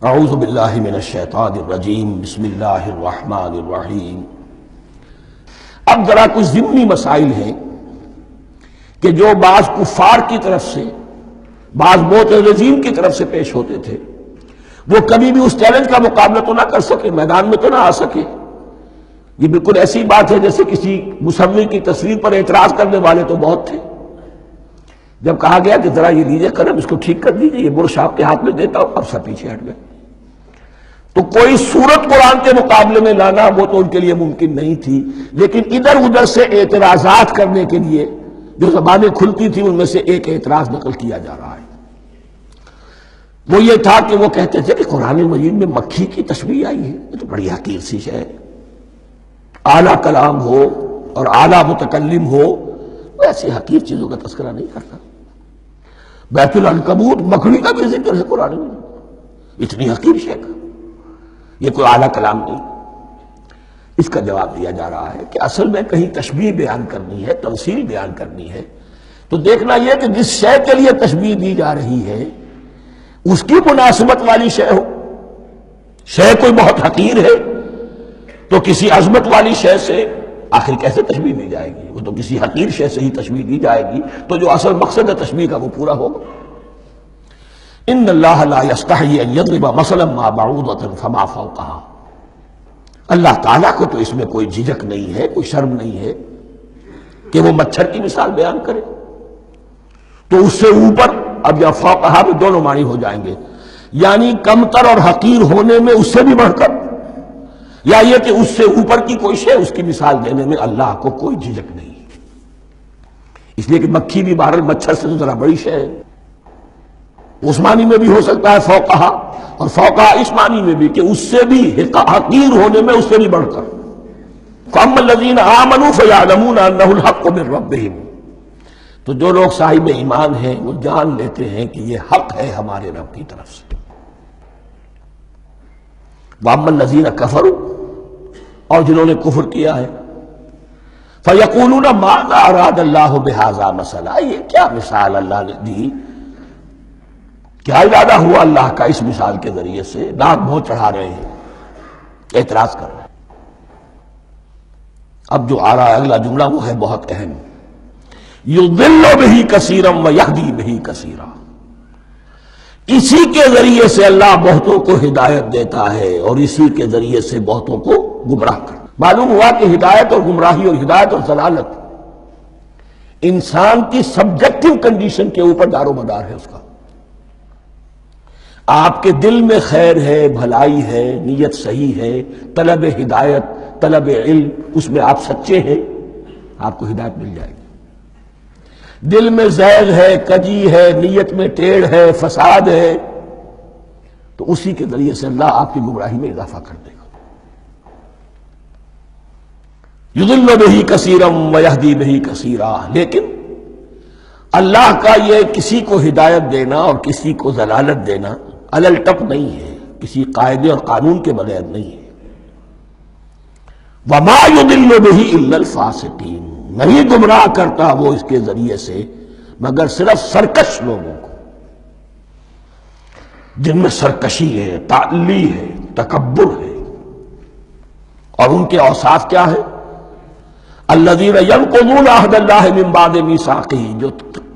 اعوذ باللہ من الشیطان الرجیم بسم اللہ الرحمن الرحیم۔ اب ذرا کچھ ضمنی مسائل ہیں کہ جو بعض کفار کی طرف سے بعض معترضین کی طرف سے پیش ہوتے تھے، وہ کبھی بھی اس چیلنج کا مقابلہ تو نہ کر سکے، میدان میں تو نہ آ سکے۔ یہ بالکل ایسی بات ہے جیسے کسی مصور کی تصویر پر اعتراض کرنے والے تو بہت تھے۔ جب کہا گیا کہ ذرا یہ لیجیے قلم، اس کو ٹھیک کر دیجیے، یہ برش آپ کے ہاتھ میں دیتا ہوں، اب سب پیچھے ہٹ گئے۔ تو کوئی صورت قرآن کے مقابلے میں لانا وہ تو ان کے لیے ممکن نہیں تھی، لیکن ادھر ادھر سے اعتراضات کرنے کے لیے جو زبانیں کھلتی تھی ان میں سے ایک اعتراض نقل کیا جا رہا ہے۔ وہ یہ تھا کہ وہ کہتے تھے کہ قرآن مجید میں مکھی کی تشبیہ آئی ہے، یہ تو بڑی حقیر سی شے ہے، اعلیٰ کلام ہو اور اعلیٰ متکلم ہو وہ ایسی حقیر چیزوں کا تذکرہ نہیں کرتا۔ بیت العنکبوت مکڑی کا بھی ذکر ہے قرآن میں، اتنی حقیر شے کا، یہ کوئی اعلیٰ کلام نہیں۔ اس کا جواب دیا جا رہا ہے کہ اصل میں کہیں تشبیہ بیان کرنی ہے، تمثیل بیان کرنی ہے، تو دیکھنا یہ کہ جس شے کے لیے تشبیہ دی جا رہی ہے اس کی مناسبت والی شے ہو۔ شے کوئی بہت حقیر ہے تو کسی عظمت والی شے سے آخر کیسے تشبیہ دی جائے گی؟ وہ تو کسی حقیر شے سے ہی تشبیہ دی جائے گی تو جو اصل مقصد ہے تشبیہ کا وہ پورا ہوگا۔ ان اللہ لا یستحیی ان یضرب مثلا ما بعوضۃ فما فوقہا، اللہ تعالیٰ کو تو اس میں کوئی جھجک نہیں ہے، کوئی شرم نہیں ہے کہ وہ مچھر کی مثال بیان کرے، تو اس سے اوپر، اب یا فوقہا میں دونوں معنی ہو جائیں گے، یعنی کمتر اور حقیر ہونے میں اس سے بھی بڑھ کر، یا یہ کہ اس سے اوپر کی کوئی شے اس کی مثال دینے میں اللہ کو کوئی جھجک نہیں، اس لیے کہ مکھی بھی بہرحال مچھر سے تو ذرا بڑی شے ہے۔ اس معنی میں بھی ہو سکتا ہے فوقہا، اور فوقہا اس معنی میں بھی کہ اس سے بھی حقیر ہونے میں اس سے بھی بڑھ کر۔ فَأَمَّا الَّذِينَ آمَنُوا فَيَعْلَمُونَ أَنَّهُ الْحَقُّ مِن رَّبِّهِمْ، تو جو لوگ صاحب ایمان ہیں وہ جان لیتے ہیں کہ یہ حق ہے ہمارے رب کی طرف سے۔ وَأَمَّا الَّذِينَ كَفَرُوا، اور جنہوں نے کفر کیا ہے، فَيَقُولُونَ مَاذَا أَرَادَ اللَّهُ بِهَذَا مَثَلًا، یہ کیا مثال اللہ نے دی، کیا ارادہ ہوا اللہ کا اس مثال کے ذریعے سے؟ ناک منہ چڑھا رہے ہیں، اعتراض کر رہے ہیں۔ اب جو آ رہا ہے اگلا جملہ وہ ہے بہت اہم، یضل بہ کثیرا ویہدی بہ کثیرا، اسی کے ذریعے سے اللہ بہتوں کو ہدایت دیتا ہے اور اسی کے ذریعے سے بہتوں کو گمراہ کرتا۔ معلوم ہوا کہ ہدایت اور گمراہی اور ہدایت اور ضلالت انسان کی سبجیکٹو کنڈیشن کے اوپر دار و مدار ہے اس کا۔ آپ کے دل میں خیر ہے، بھلائی ہے، نیت صحیح ہے، طلب ہدایت، طلب علم، اس میں آپ سچے ہیں، آپ کو ہدایت مل جائے گی۔ دل میں زیغ ہے، کجی ہے، نیت میں ٹیڑھ ہے، فساد ہے، تو اسی کے ذریعے سے اللہ آپ کی گمراہی میں اضافہ کر دے گا۔ یضل بہ کثیرا ویہدی بہ کثیرا، لیکن اللہ کا یہ کسی کو ہدایت دینا اور کسی کو ضلالت دینا علل ٹپ نہیں ہے، کسی قاعدے اور قانون کے بغیر نہیں ہے۔ وما یضل بہ الا الفاسقین، نہیں گمراہ کرتا وہ اس کے ذریعے سے مگر صرف سرکش لوگوں کو، جن میں سرکشی ہے، تعلی ہے، تکبر ہے، اور ان کے اوصاف کیا ہے؟ الذین ینقضون عہد اللہ من بعد میثاقہ، جو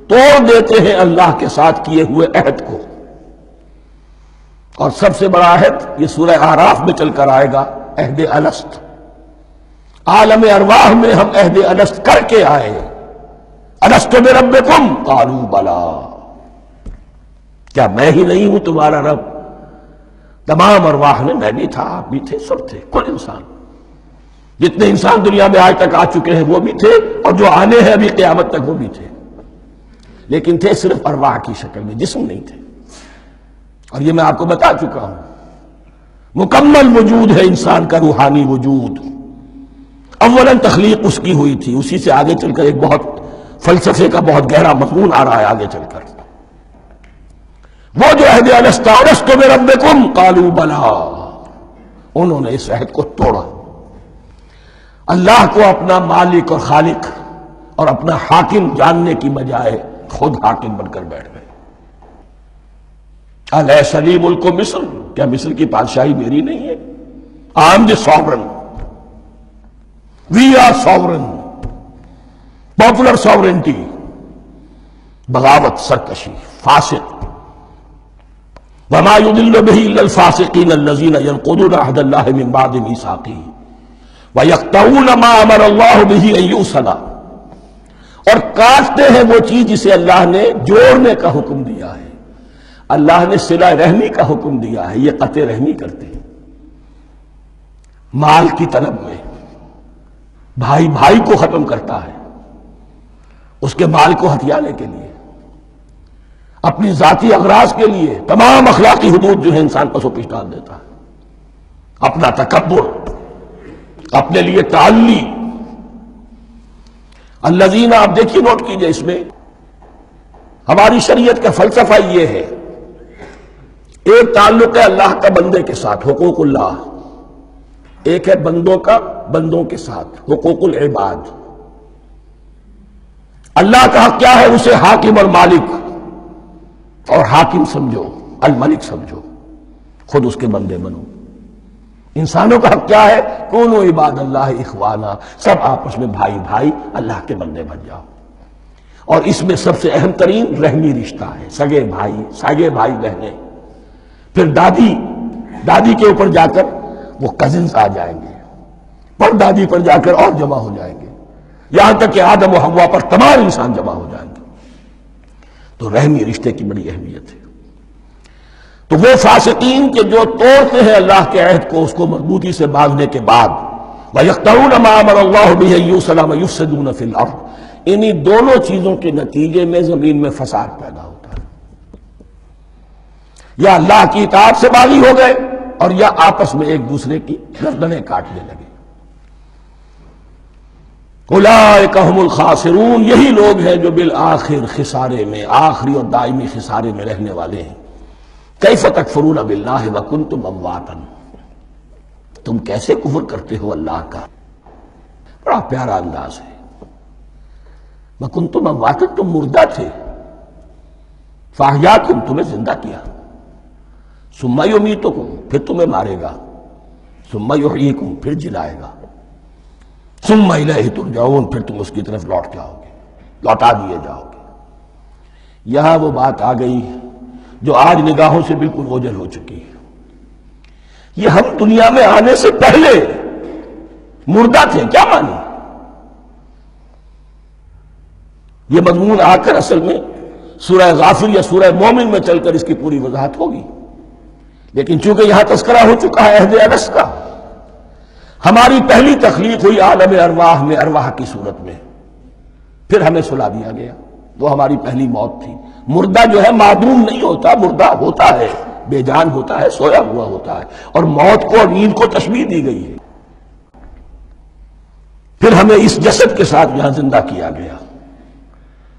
توڑ دیتے ہیں اللہ کے ساتھ کیے ہوئے عہد کو۔ اور سب سے بڑا عہد یہ سورہ اعراف میں چل کر آئے گا، عہد الست۔ عالم ارواح میں ہم عہد الست کر کے آئے، الست بربکم قالوا بلا، کیا میں ہی نہیں ہوں تمہارا رب؟ تمام ارواح نے میں بھی تھا، آپ بھی تھے، سب تھے، کل انسان، جتنے انسان دنیا میں آج تک آ چکے ہیں وہ بھی تھے، اور جو آنے ہیں ابھی قیامت تک وہ بھی تھے، لیکن تھے صرف ارواح کی شکل میں، جسم نہیں تھے۔ اور یہ میں آپ کو بتا چکا ہوں، مکمل وجود ہے انسان کا روحانی وجود۔ اولاً تخلیق اس کی ہوئی تھی، اسی سے آگے چل کر ایک بہت فلسفے کا بہت گہرا مضمون آ رہا ہے آگے چل کر۔ وہ جو عہد الست الست بربکم قالوا بلا، انہوں نے اس عہد کو توڑا، اللہ کو اپنا مالک اور خالق اور اپنا حاکم جاننے کی بجائے خود حاکم بن کر بیٹھ گئے۔ الیس لی ملک مصر کیا مصر کی بادشاہی میری نہیں ہے؟ I am the sovereign. We are sovereign. Popular sovereignty. بغاوت، سرکشی، فاسق. وما يضل به الا الفاسقين الذين ينقضون عهد الله من بعد ميثاقه ويقطعون ما امر الله به ان يوصل، اور کاٹتے ہیں وہ چیز جسے اللہ نے جوڑنے کا حکم دیا ہے. اللہ نے صلہ رحمی کا حکم دیا ہے، یہ قطع رحمی کرتے ہیں. مال کی طلب میں بھائی بھائی کو ختم کرتا ہے اس کے مال کو ہتھیانے کے لیے، اپنی ذاتی اغراض کے لیے تمام اخلاقی حدود جو ہے انسان پسو پیش ڈال دیتا ہے. اپنا تکبر، اپنے لیے تعلی. الذین، آپ دیکھیے نوٹ کیجئے، اس میں ہماری شریعت کا فلسفہ یہ ہے، ایک تعلق ہے اللہ کا بندے کے ساتھ، حقوق اللہ، ایک ہے بندوں کا بندوں کے ساتھ، حقوق العباد. اللہ کا حق کیا ہے؟ اسے حاکم اور مالک، اور حاکم سمجھو، الملک سمجھو، خود اس کے بندے بنو. انسانوں کا حق کیا ہے؟ کونوا عباد اللہ اخوانا، سب آپس میں بھائی بھائی اللہ کے بندے بن جاؤ. اور اس میں سب سے اہم ترین رحمی رشتہ ہے، سگے بھائی بہنیں، پھر دادی کے اوپر جا کر وہ کزنز آ جائیں گے، پر دادی پر جا کر اور جمع ہو جائیں گے، یہاں تک کہ آدم و حوا پر تمام انسان جمع ہو جائیں گے. تو رحمی رشتے کی بڑی اہمیت ہے. تو وہ فاسقین کے جو توڑتے ہیں اللہ کے عہد کو، اس کو مضبوطی سے باندھنے کے بعد، وَيَقْطَعُونَ مَا أَمَرَ اللَّهُ بِهِ أَن يُوصَلَ وَيُفْسِدُونَ فِي الْأَرْضِ، انہی دونوں چیزوں کے نتیجے میں زمین میں فساد پیدا ہوتا ہے. یا اللہ کی اطاعت سے باغی ہو گئے، اور یا آپس میں ایک دوسرے کی گردنیں کاٹنے لگے. اولئک ھم الخاسرون، یہی لوگ ہیں جو بالآخر خسارے میں، آخری اور دائمی خسارے میں رہنے والے ہیں. کیف تکفرون باللہ وکنتم امواتا، تم کیسے کفر کرتے ہو اللہ کا. بڑا پیارا انداز ہے. وکنتم امواتا، تم مردہ تھے، فاحیاکم، تمہیں زندہ کیا، ثم یمیتکم، پھر تمہیں مارے گا، ثم یحییکم، پھر جلائے گا، ثم الیہ ترجعون، پھر تم اس کی طرف لوٹ جاؤ گے، لوٹا دیے جاؤ گے. یہاں وہ بات آ گئی جو آج نگاہوں سے بالکل اوجھل ہو چکی ہے. یہ ہم دنیا میں آنے سے پہلے مردہ تھے، کیا مانی؟ یہ مضمون آ کر اصل میں سورہ غافر یا سورہ مومن میں چل کر اس کی پوری وضاحت ہوگی. لیکن چونکہ یہاں تذکرہ ہو چکا ہے عہد ارس کا، ہماری پہلی تخلیق ہوئی عالم ارواح میں، ارواح کی صورت میں، پھر ہمیں سلا دیا گیا، وہ ہماری پہلی موت تھی. مردہ جو ہے معدوم نہیں ہوتا، مردہ ہوتا ہے، بے جان ہوتا ہے، سویا ہوا ہوتا ہے، اور موت کو اور نیند کو تشبیہ دی گئی ہے. پھر ہمیں اس جسد کے ساتھ یہاں زندہ کیا گیا،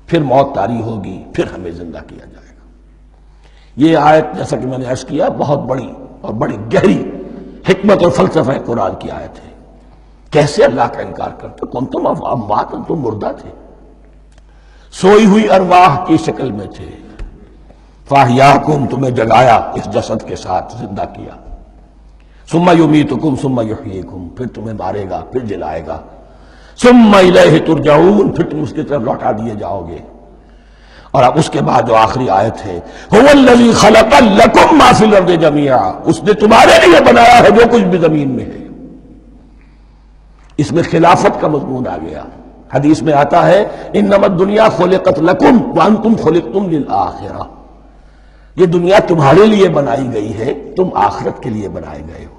پھر موت طاری ہوگی، پھر ہمیں زندہ کیا جائے گا. یہ آیت جیسا کہ میں نے عرض کیا بہت بڑی اور بڑی گہری حکمت اور فلسفہ قرآن کی آیت ہے. کیسے اللہ کا انکار کرتے؟ کنتم اموات، تم مردہ تھے، سوئی ہوئی ارواح کی شکل میں تھے. فاحیاکم، تمہیں جگایا اس جسد کے ساتھ، زندہ کیا. ثم یمیتکم ثم یحییکم، پھر تمہیں مارے گا، پھر جلائے گا. ثم الیہ ترجعون، پھر تم اس کی طرف لوٹا دیے جاؤ گے. اور اب اس کے بعد جو آخری آیت ہے، هو الذی خلق لکم ما فی الارض جمیعا، اس نے تمہارے لیے بنایا ہے جو کچھ بھی زمین میں ہے. اس میں خلافت کا مضمون آ گیا. حدیث میں آتا ہے انما الدنیا خلقت لکم وانتم خلقتم للآخرہ، یہ دنیا تمہارے لیے بنائی گئی ہے، تم آخرت کے لیے بنائے گئے ہو.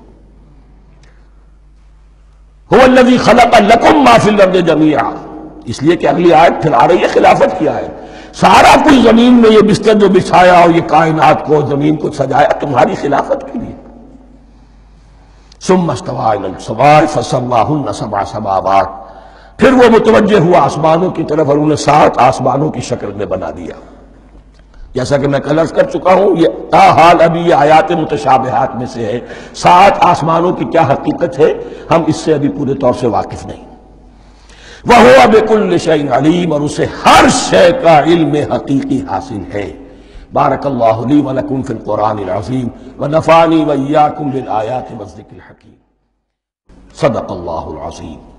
هو الذی خلق لکم ما فی الارض جمیعا، اس لیے کہ اگلی آیت پھر آ رہی ہے خلافت کی آیت. سارا کچھ زمین میں یہ بستر جو بچھایا اور یہ کائنات کو، زمین کو سجایا تمہاری خلافت کے لیے. ثم استوى الى السماء فسواهن سبع سماوات، پھر وہ متوجہ ہوا آسمانوں کی طرف اور انہیں 7 آسمانوں کی شکل میں بنا دیا. جیسا کہ میں کل عرض کر چکا ہوں، یہ تاحال ابھی یہ آیات متشابہات میں سے ہے. 7 آسمانوں کی کیا حقیقت ہے ہم اس سے ابھی پورے طور سے واقف نہیں. وَهُوَ بِكُلِّ شَيْءٍ عَلِيمٌ، اور اسے ہر شے کا علم حقیقی حاصل ہے. بارک اللہ لی ولکم فی القرآن العظیم ونفعنی وإیاکم بالآیات والذکر الحکیم۔ صدق اللہ العظیم۔